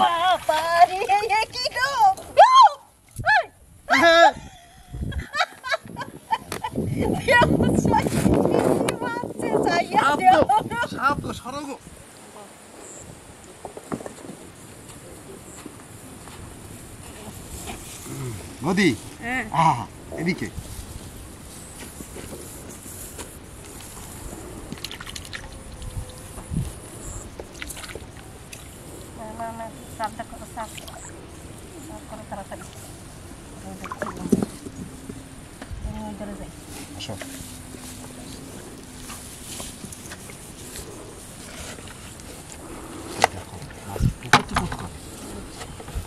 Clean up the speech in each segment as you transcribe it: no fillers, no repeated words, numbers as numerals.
বাবা রে এ কি গো সাপ তো সরো গো। নদী এদিকে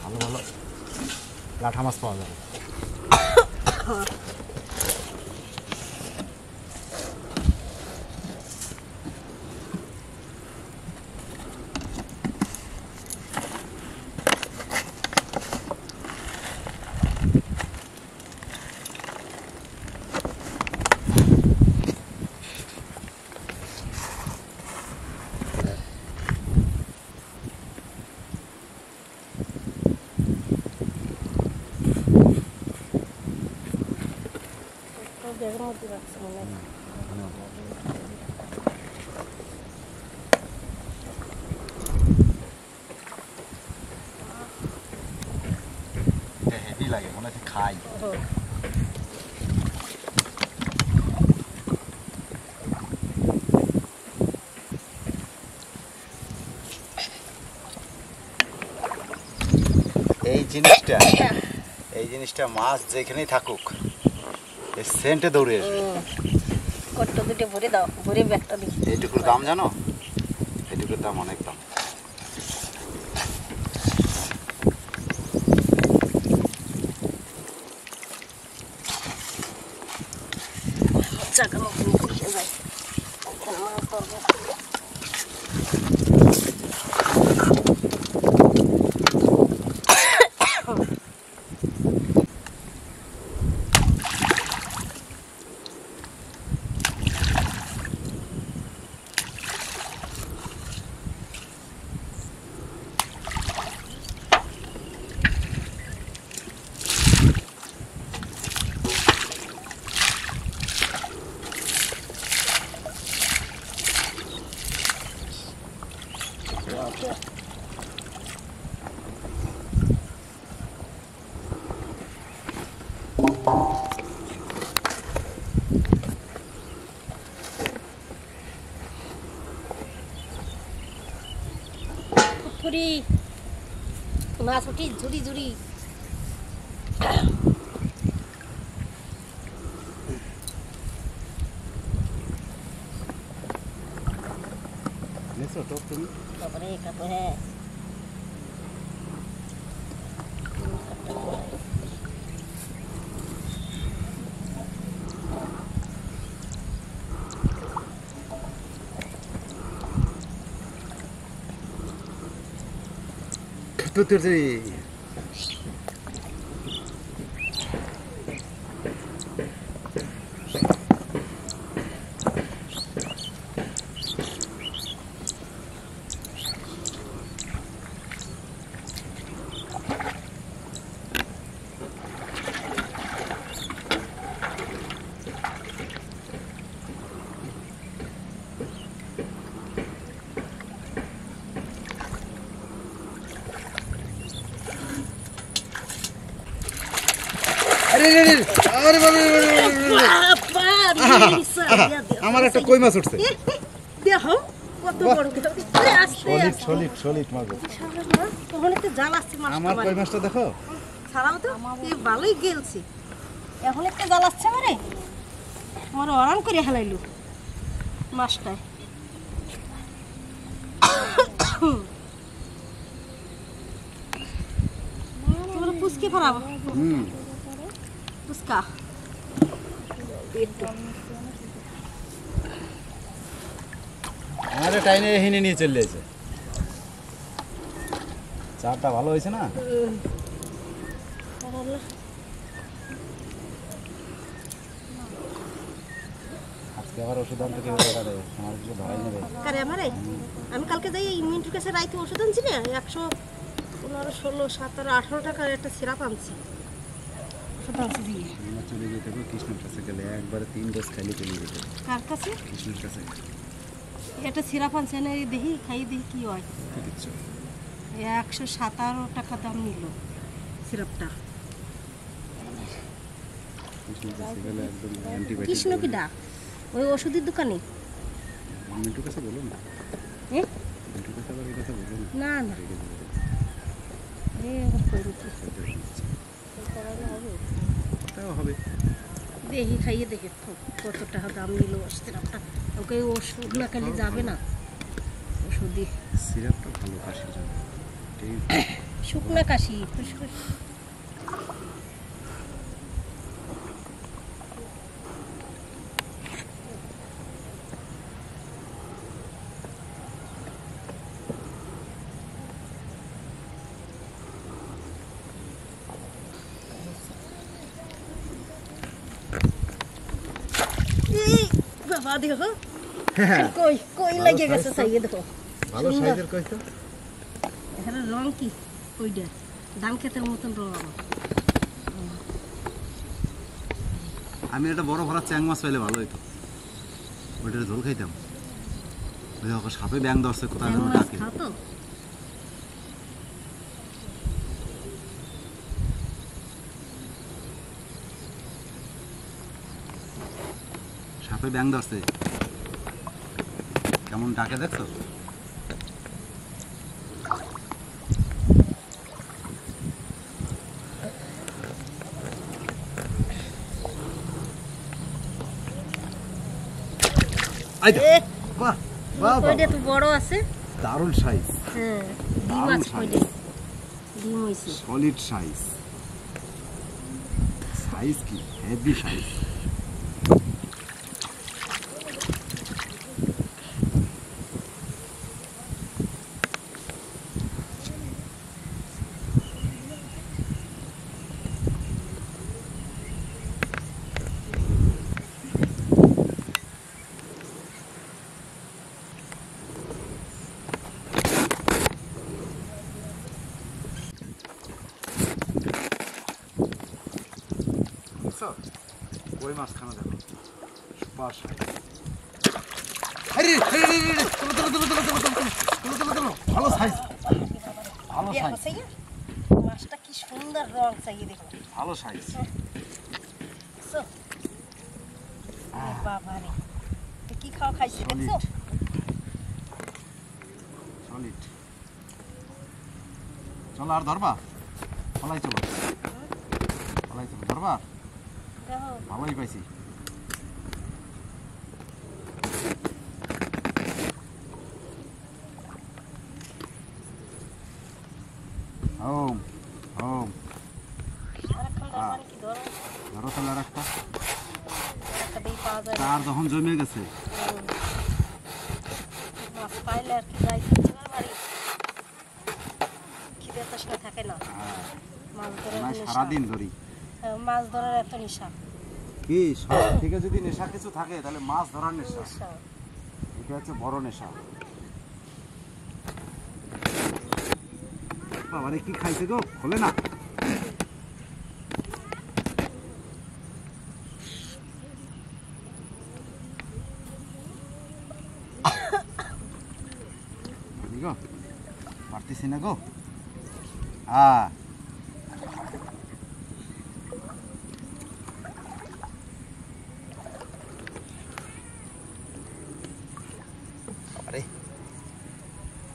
ভালো ভালো লাঠা মাছ পাওয়া যাবে। হেভি লাগে মনে হচ্ছে খাই। এই জিনিসটা মাছ যেখানেই থাকুক এই সেন্টে দৌড়ে আসবে। কত দুটো ভরে দাও, ভরে ব্যাগটা দিই। এইটুকুর দাম জানো? এইটুকুর দাম অনেক দাম। মাছ উঠি ঝুড়ি ঝুড়ি তারপরে কাপড়ে আমার একটা কই মাছ উঠছে। দেখো কত বড় সলিড সলিড সলিড মাছ। তখন একটু জাল আসছে মাছ। আমার কই মাছটা দেখো। ছাড়াও তো এই ভালোই গেলছি। এখন একটা জাল আসছে মানে আমার আরাম করে হেলাইলো মাছটায়। তোমরা পুচকে ফরাবো। পুচকা আমাদের টাইনে হিনে নিয়ে চলে যাচ্ছে। চারটা ভালো হয়েছে না? আজকে আবার ওষুধ আনতে কেউ আমার কিছু ধরাই নেবে। আমি কালকে যাই মিন্টুর কাছে রাইতে ওষুধ আনছি না 100 15, 16, 17, 18 টাকার একটা সিরাপ আনছি। ওষুধ আনছি দিয়ে। আমরা চলে যেতে হবে কৃষ্ণের কাছে গেলে একবারে 3 ডোজ খাইলে চলে যেতে হবে। কার কাছে? কৃষ্ণের কাছে। এটা সিরাপ আনছে না, এই দেখি খাই দেখি কি হয়। কি দিচ্ছ? 117 টাকা দাম নিল সিরাপটা। কৃষ্ণের কাছে গেলে একদম অ্যান্টিবায়োটিক। কৃষ্ণ কি ডাক? ওই ওষুধের দোকানে? মিন্টুর কাছে বলো না। হ্যাঁ? মিন্টুর কাছে আবার এই কথা বলো না। না না। রেগে যাবে। ওটাও হবে। দেখি খাইয়ে দেখে কত টাকা দাম নিল সিরাপটা। ওকে ওষুধ না খেলে যাবে না। ওষুধই সিরাপটা ভালো কাশির জন্য। শুকনা কাশি। বাবা দেখো কই কই লাগে গেছে চাইয়ে দেখো ভালো সাইজের কই তো? এখানে রং কি ওইটা ধান ক্ষেতের মতন রং। আমি একটা বড় ভরা চ্যাং মাছ পাইলে ভালো হইতো, ওইটার ঝোল খাইতাম। ওই দেখো সাপে ব্যাং ধরছে, কোথায় যেন ডাকে। খাও তো? সাপে ব্যাং ধরছে, কেমন ডাকে দেখছো? বাহ বাহ, ওইটা তো বড় আছে। দারুণ সাইজ। হ্যাঁ, ডিম দারুণ আছে সাইজ। ওইটা। ডিম হইছে। Solid size. সাইজ কি হেভি সাইজ। কই মাছ খানা দেখো, সুপার সাইজ। ভালো সাইজ, ভালো দেখো সাইজ, চাইয়ে মাছটা কি সুন্দর রং চাইয়ে দেখো। ভালো সাইজ। দেখছো? বাবা রে, তো কি খাওয়া খাইছে দেখছো? সলিড। চলো আর ধরবা, ফলাই চলো, ফলাই চলো, ধরবা। দেখো ভালোই পাইছি। হোম হোম, আরেকখান দরকার কি ধরো? ধরো তাহলে আর একটা। একটা দিয়ে পাওয়া যায় না। চার যখন জমে গেছে, মাছ পাইলে আর কি যাই থাকছে না বাড়ি। খিদে তো সময় থাকে না। মাছ ধরার না নেশা। সারাদিন ধরি। মাছ ধরার এত নেশা। কি সব থেকে যদি নেশা কিছু থাকে তাহলে মাছ ধরার নেশা, নেশা। এটা হচ্ছে বড় নেশা। বাবারে কি খাইছে গো, খোলে না। গো পারতেছি না গো। আরে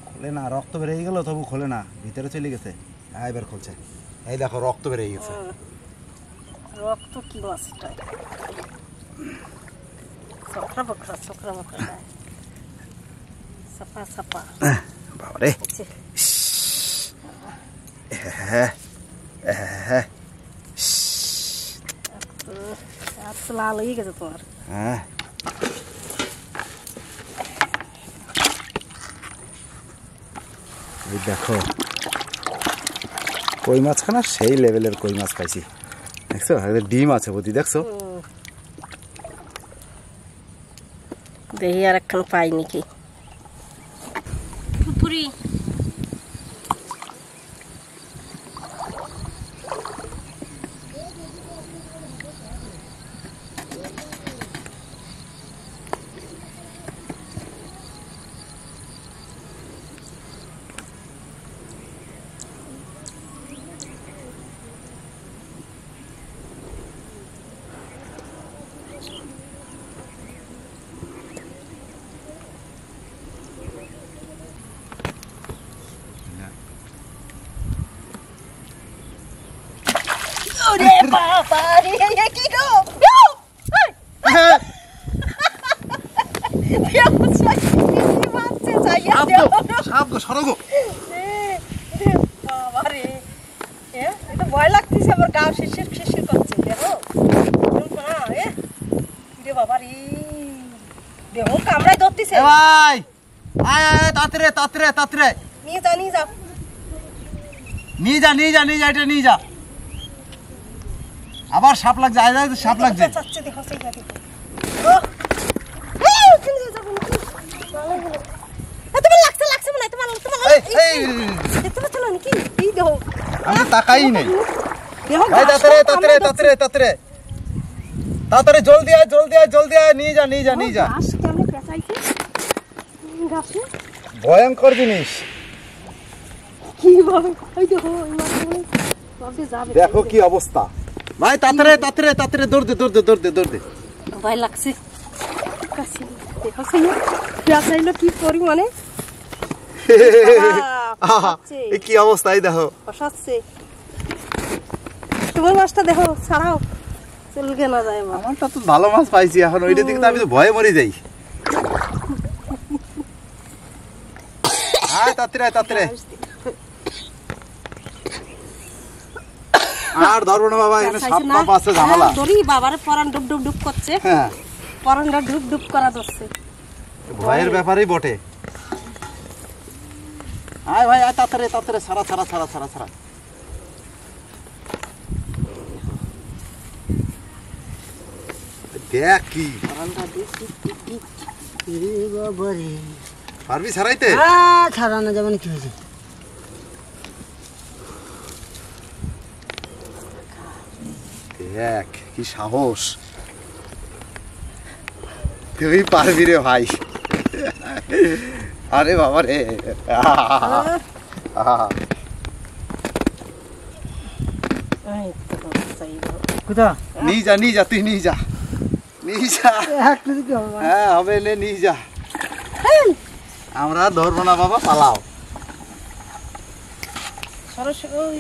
খোলে না, রক্ত বেরিয়ে গেল তবু খোলে না, ভিতরে চলে গেছে। হ্যাঁ এবার খুলছে, এই দেখো রক্ত বেরিয়ে গেছে। রক্ত কি মাছটা? চকরা বকরা সাপা সাপা। বাবারে লাল হয়ে গেছে তোমার। হ্যাঁ এই দেখো কই মাছখানা সেই লেভেলের কই মাছ পাইছি, দেখছো? ডিম আছে বুঝি, দেখছো? দেখি আর একখান পাই নাকি। পুকুরি বাবা রে এ কি গো সাপ গো সরো গো বাবা রে এটা ভয় লাগতেছে আমার গা শিরশির শিরশির করছে দেখো রে বাবা রে দেখো কামড়ায় ধরতেছে ভাই আয় আয় তাতরে তাতরে তাতরে নিয়ে যাও নিয়ে যাও নিয়ে যা এটা নিয়ে যা আবার সাপ লাগছে আয় আয় সাপ লাগছে চাচ্ছে দেখো সেই দেখো তোমার লাগছে মনে তোমার তোমার চলো নাকি এই দেখো আমি তাকাই নাই দেখো ভাই তাতরে জলদি আয় নিয়ে যা ঘাস কেমনে পেঁচাইছে ঘাসে ভয়ঙ্কর জিনিস কি ভাবে ওই দেখো ওই যাবে দেখো কি অবস্থা ভাই তাতরে দৌড় দে ভয় লাগছে দেখো সেই পেঁচাইলো কি পরিমাণে এই কি অবস্থা এই দেখো ফসাচ্ছে তোমার মাছটা দেখো ছাড়াও চলকে না যায় মা আমারটা তো ভালো মাছ পাইছি এখন ওইটা দেখে তো আমি তো ভয়ে মরে যাই আয় তাতরে আর ধরবো না বাবা এখানে সাপ টাপ আছে ঝামেলা ধরি বাবারে পরান ডুব করছে হ্যাঁ পরানটা ডুব করা ধরছে ভয়ের ব্যাপারই বটে আয় ভাই আয় তাতরে ছাড়া দেখ কি পারবি ছাড়াইতে ছাড়ানো যাবে না কি হয়েছে দেখ কি সাহস তুই পারবি রে ভাই আরে বাবা রে কোথা নিয়ে যা তুই নিয়ে যা হ্যাঁ হবে নিয়ে যা আমরা ধরবো না বাবা পালাও সরাসরি ওই